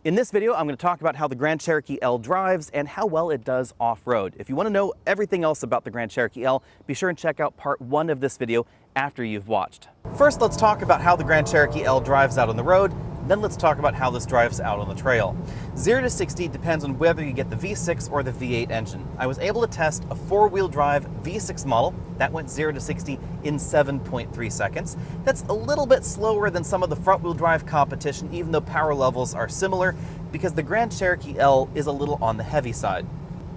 In this video, I'm going to talk about how the Grand Cherokee L drives and how well it does off-road. If you want to know everything else about the Grand Cherokee L, be sure and check out part 1 of this video after you've watched. First, let's talk about how the Grand Cherokee L drives out on the road. Then let's talk about how this drives out on the trail. 0 to 60 depends on whether you get the V6 or the V8 engine. I was able to test a 4-wheel drive V6 model that went 0 to 60 in 7.3 seconds. That's a little bit slower than some of the front-wheel drive competition, even though power levels are similar, because the Grand Cherokee L is a little on the heavy side.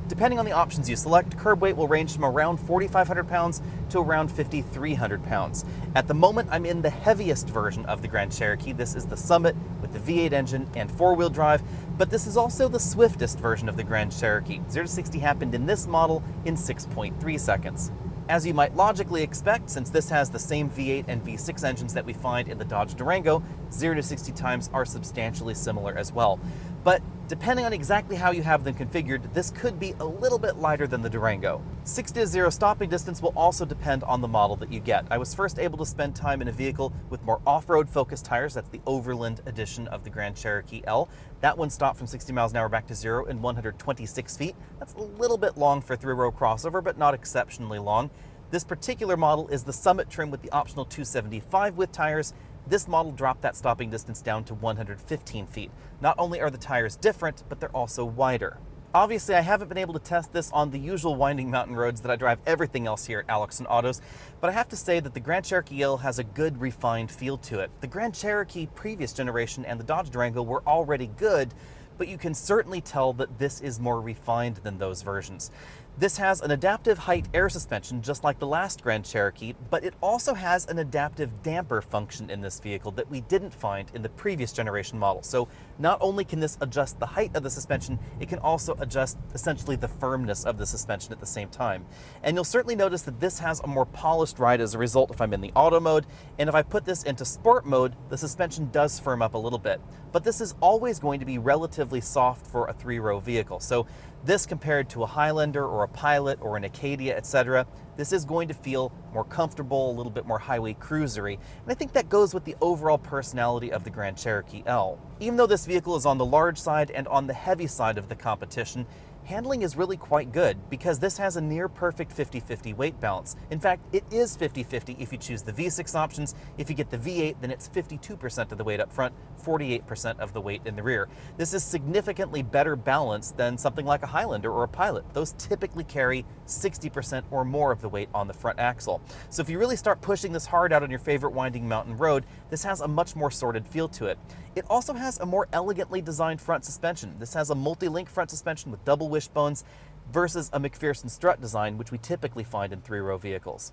Depending on the options you select, curb weight will range from around 4,500 pounds to around 5,300 pounds. At the moment, I'm in the heaviest version of the Grand Cherokee. This is the Summit with the V8 engine and 4-wheel drive, but this is also the swiftest version of the Grand Cherokee. 0 to 60 happened in this model in 6.3 seconds. As you might logically expect, since this has the same V8 and V6 engines that we find in the Dodge Durango, 0 to 60 times are substantially similar as well. But depending on exactly how you have them configured, this could be a little bit lighter than the Durango. 60 to 0 stopping distance will also depend on the model that you get. I was first able to spend time in a vehicle with more off-road focused tires. That's the Overland edition of the Grand Cherokee L. That one stopped from 60 miles an hour back to 0 in 126 feet. That's a little bit long for a 3-row crossover, but not exceptionally long. This particular model is the Summit trim with the optional 275 width tires. This model dropped that stopping distance down to 115 feet. Not only are the tires different, but they're also wider. Obviously, I haven't been able to test this on the usual winding mountain roads that I drive everything else here at Alex & Autos, but I have to say that the Grand Cherokee L has a good refined feel to it. The Grand Cherokee previous generation and the Dodge Durango were already good, but you can certainly tell that this is more refined than those versions. This has an adaptive height air suspension, just like the last Grand Cherokee, but it also has an adaptive damper function in this vehicle that we didn't find in the previous generation model. So not only can this adjust the height of the suspension, it can also adjust essentially the firmness of the suspension at the same time. And you'll certainly notice that this has a more polished ride as a result if I'm in the auto mode, and if I put this into sport mode, the suspension does firm up a little bit. But this is always going to be relatively soft for a 3-row vehicle. So this compared to a Highlander or a Pilot or an Acadia, etc., this is going to feel more comfortable, a little bit more highway cruisery, and I think that goes with the overall personality of the Grand Cherokee L. Even though this vehicle is on the large side and on the heavy side of the competition, handling is really quite good because this has a near perfect 50-50 weight balance. In fact, it is 50-50 if you choose the V6 options. If you get the V8, then it's 52% of the weight up front, 48% of the weight in the rear. This is significantly better balanced than something like a Highlander or a Pilot. Those typically carry 60% or more of the weight on the front axle. So if you really start pushing this hard out on your favorite winding mountain road, this has a much more sorted feel to it. It also has a more elegantly designed front suspension. This has a multi-link front suspension with double wishbones versus a McPherson strut design, which we typically find in 3-row vehicles.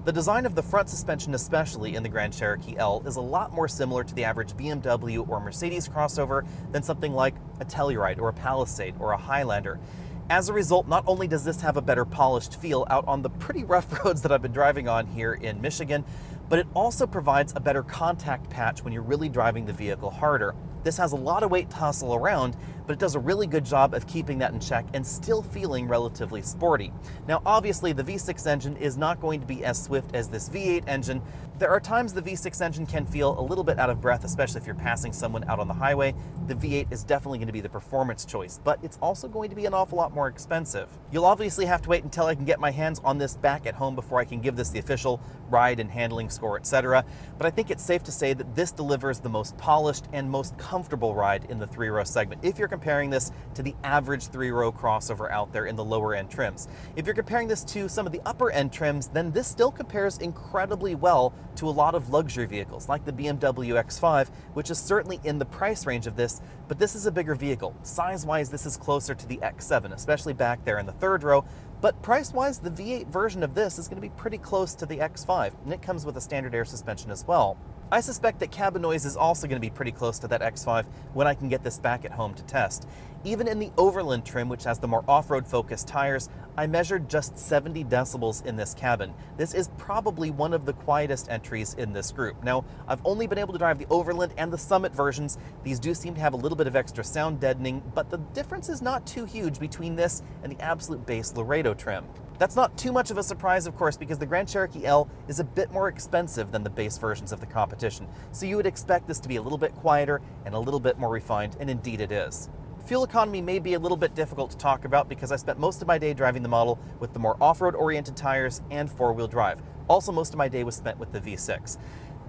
The design of the front suspension, especially in the Grand Cherokee L, is a lot more similar to the average BMW or Mercedes crossover than something like a Telluride or a Palisade or a Highlander. As a result, not only does this have a better polished feel out on the pretty rough roads that I've been driving on here in Michigan, but it also provides a better contact patch when you're really driving the vehicle harder. This has a lot of weight to hustle around, but it does a really good job of keeping that in check and still feeling relatively sporty. Now, obviously, the V6 engine is not going to be as swift as this V8 engine. There are times the V6 engine can feel a little bit out of breath, especially if you're passing someone out on the highway. The V8 is definitely going to be the performance choice, but it's also going to be an awful lot more expensive. You'll obviously have to wait until I can get my hands on this back at home before I can give this the official ride and handling score, etc. But I think it's safe to say that this delivers the most polished and most comfortable ride in the 3-row segment if you're comparing this to the average 3-row crossover out there in the lower end trims. If you're comparing this to some of the upper end trims, then this still compares incredibly well to a lot of luxury vehicles like the BMW X5, which is certainly in the price range of this, but this is a bigger vehicle. Size-wise, this is closer to the X7, especially back there in the 3rd row, but price-wise, the V8 version of this is going to be pretty close to the X5, and it comes with a standard air suspension as well. I suspect that cabin noise is also going to be pretty close to that X5 when I can get this back at home to test. Even in the Overland trim, which has the more off-road focused tires, I measured just 70 decibels in this cabin. This is probably one of the quietest entries in this group. Now, I've only been able to drive the Overland and the Summit versions. These do seem to have a little bit of extra sound deadening, but the difference is not too huge between this and the absolute base Laredo trim. That's not too much of a surprise, of course, because the Grand Cherokee L is a bit more expensive than the base versions of the competition, so you would expect this to be a little bit quieter and a little bit more refined, and indeed it is. Fuel economy may be a little bit difficult to talk about because I spent most of my day driving the model with the more off-road oriented tires and four-wheel drive. Also, most of my day was spent with the V6.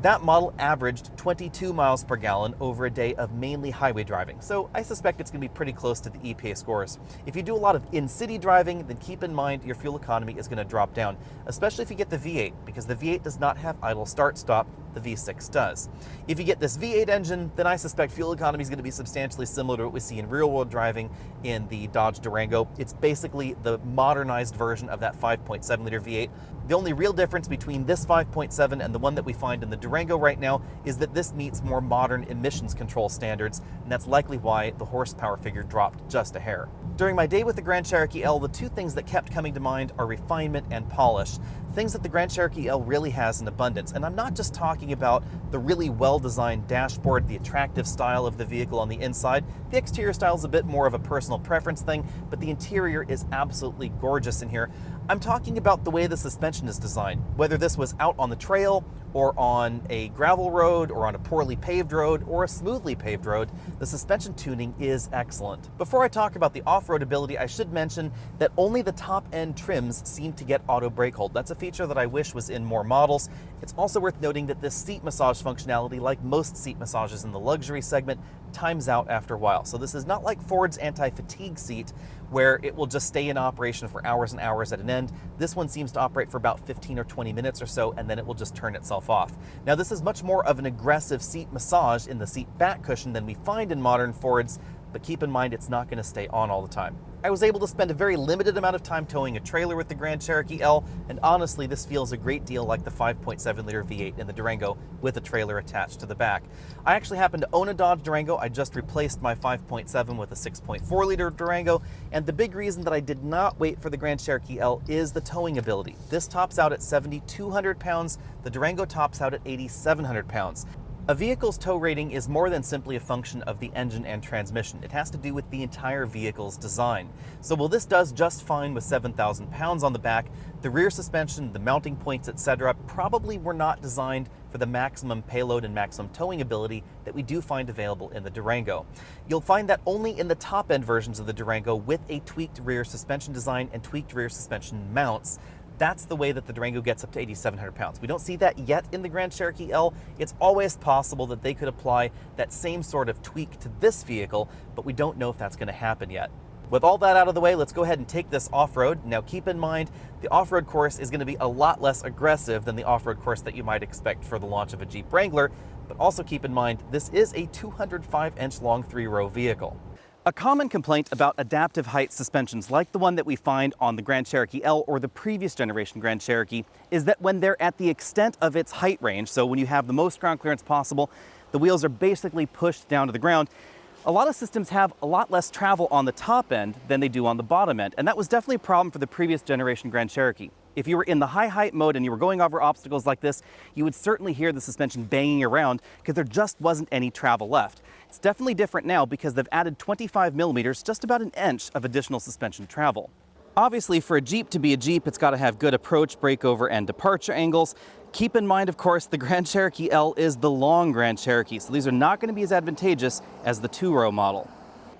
That model averaged 22 miles per gallon over a day of mainly highway driving, so I suspect it's going to be pretty close to the EPA scores. If you do a lot of in-city driving, then keep in mind your fuel economy is going to drop down, especially if you get the V8, because the V8 does not have idle start-stop, the V6 does. If you get this V8 engine, then I suspect fuel economy is going to be substantially similar to what we see in real-world driving in the Dodge Durango. It's basically the modernized version of that 5.7-liter V8. The only real difference between this 5.7 and the one that we find in the Durango right now is that this meets more modern emissions control standards, and that's likely why the horsepower figure dropped just a hair. During my day with the Grand Cherokee L, the two things that kept coming to mind are refinement and polish, things that the Grand Cherokee L really has in abundance. And I'm not just talking about the really well-designed dashboard, the attractive style of the vehicle on the inside. The exterior style is a bit more of a personal preference thing, but the interior is absolutely gorgeous in here. I'm talking about the way the suspension is designed, whether this was out on the trail or on a gravel road or on a poorly paved road or a smoothly paved road, the suspension tuning is excellent. Before I talk about the off-road ability, I should mention that only the top-end trims seem to get auto brake hold. That's a feature that I wish was in more models. It's also worth noting that this seat massage functionality, like most seat massages in the luxury segment, times out after a while. So this is not like Ford's anti-fatigue seat, where it will just stay in operation for hours and hours at an end. This one seems to operate for about 15 or 20 minutes or so, and then it will just turn itself off. Now, this is much more of an aggressive seat massage in the seat back cushion than we find in modern Fords, but keep in mind it's not going to stay on all the time. I was able to spend a very limited amount of time towing a trailer with the Grand Cherokee L, and honestly, this feels a great deal like the 5.7-liter V8 in the Durango with a trailer attached to the back. I actually happen to own a Dodge Durango. I just replaced my 5.7 with a 6.4-liter Durango, and the big reason that I did not wait for the Grand Cherokee L is the towing ability. This tops out at 7,200 pounds. The Durango tops out at 8,700 pounds. A vehicle's tow rating is more than simply a function of the engine and transmission. It has to do with the entire vehicle's design. So while this does just fine with 7,000 pounds on the back, the rear suspension, the mounting points, etc. probably were not designed for the maximum payload and maximum towing ability that we do find available in the Durango. You'll find that only in the top-end versions of the Durango with a tweaked rear suspension design and tweaked rear suspension mounts. That's the way that the Durango gets up to 8,700 pounds. We don't see that yet in the Grand Cherokee L. It's always possible that they could apply that same sort of tweak to this vehicle, but we don't know if that's going to happen yet. With all that out of the way, let's go ahead and take this off-road. Now keep in mind, the off-road course is going to be a lot less aggressive than the off-road course that you might expect for the launch of a Jeep Wrangler, but also keep in mind, this is a 205-inch long three-row vehicle. A common complaint about adaptive height suspensions like the one that we find on the Grand Cherokee L or the previous generation Grand Cherokee is that when they're at the extent of its height range, so when you have the most ground clearance possible, the wheels are basically pushed down to the ground. A lot of systems have a lot less travel on the top end than they do on the bottom end, and that was definitely a problem for the previous generation Grand Cherokee. If you were in the high height mode and you were going over obstacles like this, you would certainly hear the suspension banging around because there just wasn't any travel left. It's definitely different now because they've added 25 millimeters, just about an inch of additional suspension travel. Obviously, for a Jeep to be a Jeep, it's got to have good approach, breakover, and departure angles. Keep in mind, of course, the Grand Cherokee L is the long Grand Cherokee, so these are not going to be as advantageous as the two-row model.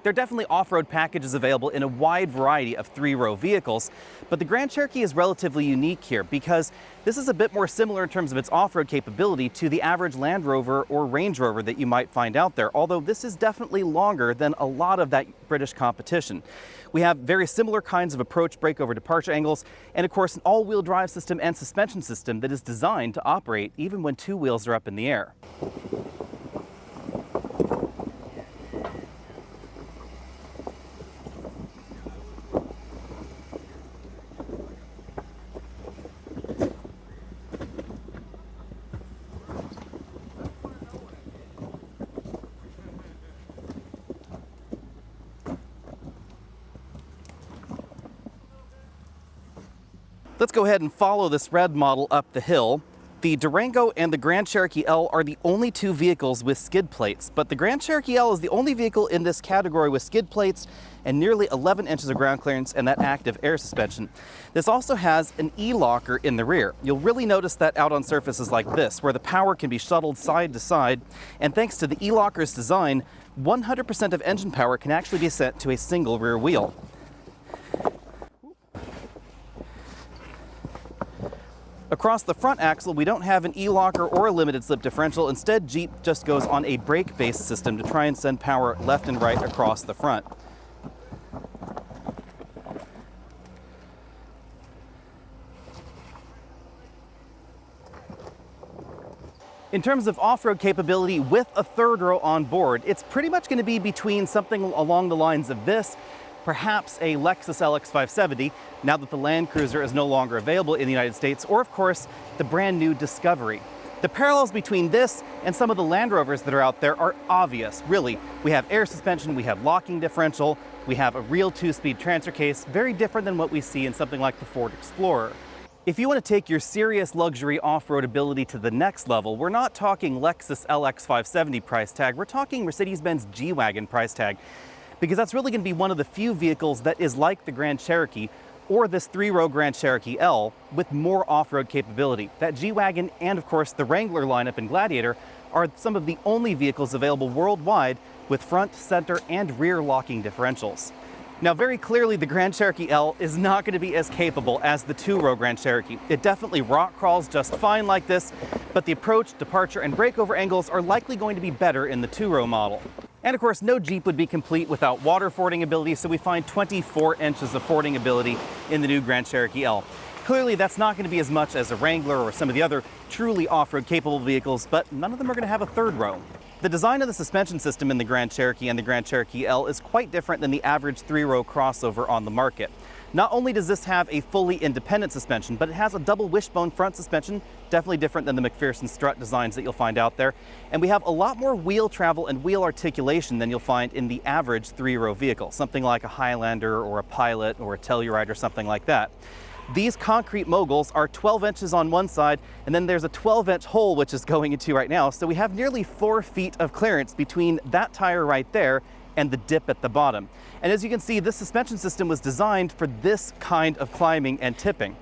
There are definitely off-road packages available in a wide variety of three-row vehicles, but the Grand Cherokee is relatively unique here because this is a bit more similar in terms of its off-road capability to the average Land Rover or Range Rover that you might find out there, although this is definitely longer than a lot of that British competition. We have very similar kinds of approach, breakover, departure angles, and of course an all-wheel drive system and suspension system that is designed to operate even when two wheels are up in the air. Let's go ahead and follow this red model up the hill. The Durango and the Grand Cherokee L are the only two vehicles with skid plates, but the Grand Cherokee L is the only vehicle in this category with skid plates and nearly 11 inches of ground clearance and that active air suspension. This also has an E-locker in the rear. You'll really notice that out on surfaces like this, where the power can be shuttled side to side, and thanks to the E-locker's design, 100% of engine power can actually be sent to a single rear wheel. Across the front axle, we don't have an E-locker or a limited slip differential. Instead, Jeep just goes on a brake-based system to try and send power left and right across the front. In terms of off-road capability with a third row on board, it's pretty much going to be between something along the lines of this, perhaps a Lexus LX 570, now that the Land Cruiser is no longer available in the United States, or of course, the brand new Discovery. The parallels between this and some of the Land Rovers that are out there are obvious, really. We have air suspension, we have locking differential, we have a real 2-speed transfer case, very different than what we see in something like the Ford Explorer. If you want to take your serious luxury off-road ability to the next level, we're not talking Lexus LX 570 price tag, we're talking Mercedes-Benz G Wagon price tag, because that's really going to be one of the few vehicles that is like the Grand Cherokee or this 3-row Grand Cherokee L with more off-road capability. That G Wagon and of course the Wrangler lineup in Gladiator are some of the only vehicles available worldwide with front, center, and rear locking differentials. Now, very clearly, the Grand Cherokee L is not going to be as capable as the 2-row Grand Cherokee. It definitely rock crawls just fine like this, but the approach, departure, and breakover angles are likely going to be better in the 2-row model. And of course, no Jeep would be complete without water fording ability, so we find 24 inches of fording ability in the new Grand Cherokee L. Clearly, that's not going to be as much as a Wrangler or some of the other truly off-road capable vehicles, but none of them are going to have a 3rd row. The design of the suspension system in the Grand Cherokee and the Grand Cherokee L is quite different than the average 3-row crossover on the market. Not only does this have a fully independent suspension, but it has a double wishbone front suspension, definitely different than the McPherson strut designs that you'll find out there. And we have a lot more wheel travel and wheel articulation than you'll find in the average 3-row vehicle, something like a Highlander or a Pilot or a Telluride or something like that. These concrete moguls are 12 inches on one side, and then there's a 12-inch hole which is going into right now, so we have nearly 4 feet of clearance between that tire right there and the dip at the bottom. And as you can see, this suspension system was designed for this kind of climbing and tipping.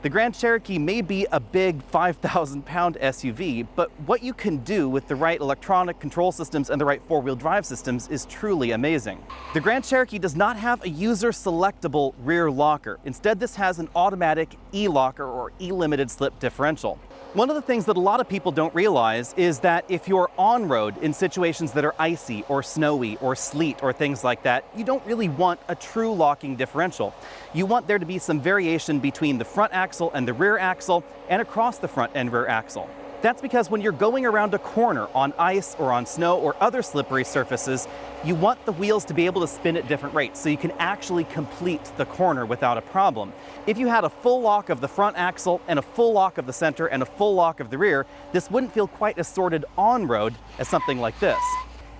The Grand Cherokee may be a big 5,000-pound SUV, but what you can do with the right electronic control systems and the right 4-wheel drive systems is truly amazing. The Grand Cherokee does not have a user-selectable rear locker. Instead, this has an automatic E-locker or E-limited slip differential. One of the things that a lot of people don't realize is that if you're on-road in situations that are icy or snowy or sleet or things like that, you don't really want a true locking differential. You want there to be some variation between the front axle and the rear axle and across the front and rear axle. That's because when you're going around a corner on ice or on snow or other slippery surfaces, you want the wheels to be able to spin at different rates so you can actually complete the corner without a problem. If you had a full lock of the front axle and a full lock of the center and a full lock of the rear, this wouldn't feel quite as sorted on-road as something like this.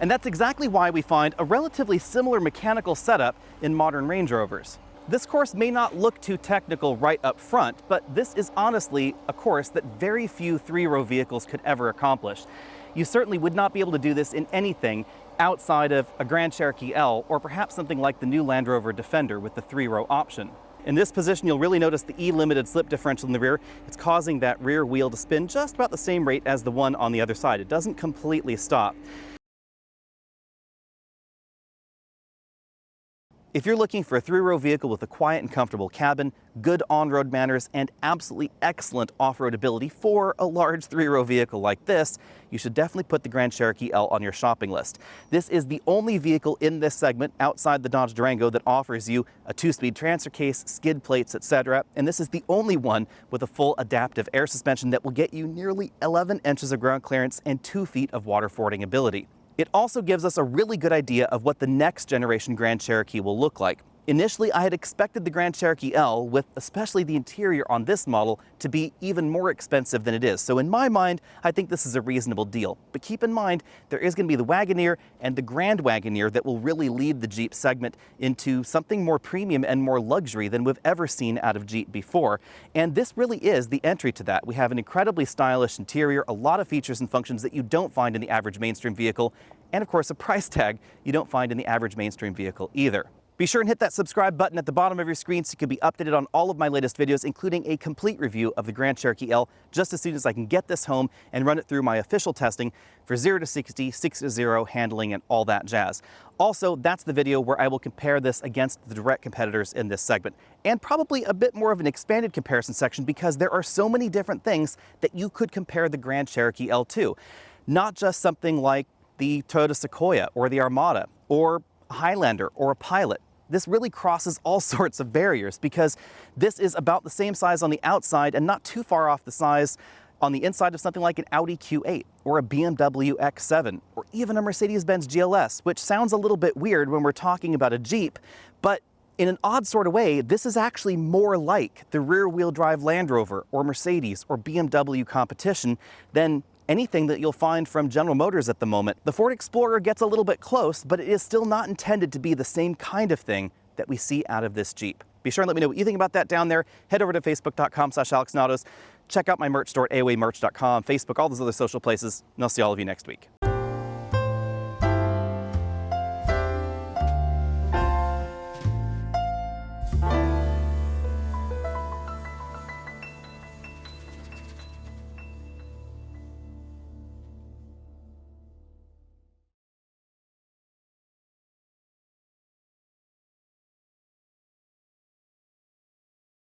And that's exactly why we find a relatively similar mechanical setup in modern Range Rovers. This course may not look too technical right up front, but this is honestly a course that very few 3-row vehicles could ever accomplish. You certainly would not be able to do this in anything outside of a Grand Cherokee L or perhaps something like the new Land Rover Defender with the 3-row option. In this position, you'll really notice the E-limited slip differential in the rear. It's causing that rear wheel to spin just about the same rate as the one on the other side. It doesn't completely stop. If you're looking for a 3-row vehicle with a quiet and comfortable cabin, good on-road manners, and absolutely excellent off-road ability for a large 3-row vehicle like this, you should definitely put the Grand Cherokee L on your shopping list. This is the only vehicle in this segment outside the Dodge Durango that offers you a 2-speed transfer case, skid plates, etc. And this is the only one with a full adaptive air suspension that will get you nearly 11 inches of ground clearance and 2 feet of water fording ability. It also gives us a really good idea of what the next generation Grand Cherokee will look like. Initially, I had expected the Grand Cherokee L, with especially the interior on this model, to be even more expensive than it is. So in my mind, I think this is a reasonable deal. But keep in mind, there is going to be the Wagoneer and the Grand Wagoneer that will really lead the Jeep segment into something more premium and more luxury than we've ever seen out of Jeep before. And this really is the entry to that. We have an incredibly stylish interior, a lot of features and functions that you don't find in the average mainstream vehicle, and of course a price tag you don't find in the average mainstream vehicle either. Be sure and hit that subscribe button at the bottom of your screen so you can be updated on all of my latest videos, including a complete review of the Grand Cherokee L, just as soon as I can get this home and run it through my official testing for 0 to 60, 6 to 0 handling and all that jazz. Also, that's the video where I will compare this against the direct competitors in this segment, and probably a bit more of an expanded comparison section because there are so many different things that you could compare the Grand Cherokee L to. Not just something like the Toyota Sequoia or the Armada or a Highlander or a Pilot. This really crosses all sorts of barriers because this is about the same size on the outside and not too far off the size on the inside of something like an Audi Q8 or a BMW X7 or even a Mercedes-Benz GLS, which sounds a little bit weird when we're talking about a Jeep, but in an odd sort of way, this is actually more like the rear-wheel drive Land Rover or Mercedes or BMW competition than anything that you'll find from General Motors at the moment. The Ford Explorer gets a little bit close, but it is still not intended to be the same kind of thing that we see out of this Jeep. Be sure and let me know what you think about that down there. Head over to facebook.com/AlexNautos. Check out my merch store at AOAmerch.com, Facebook, all those other social places, and I'll see all of you next week.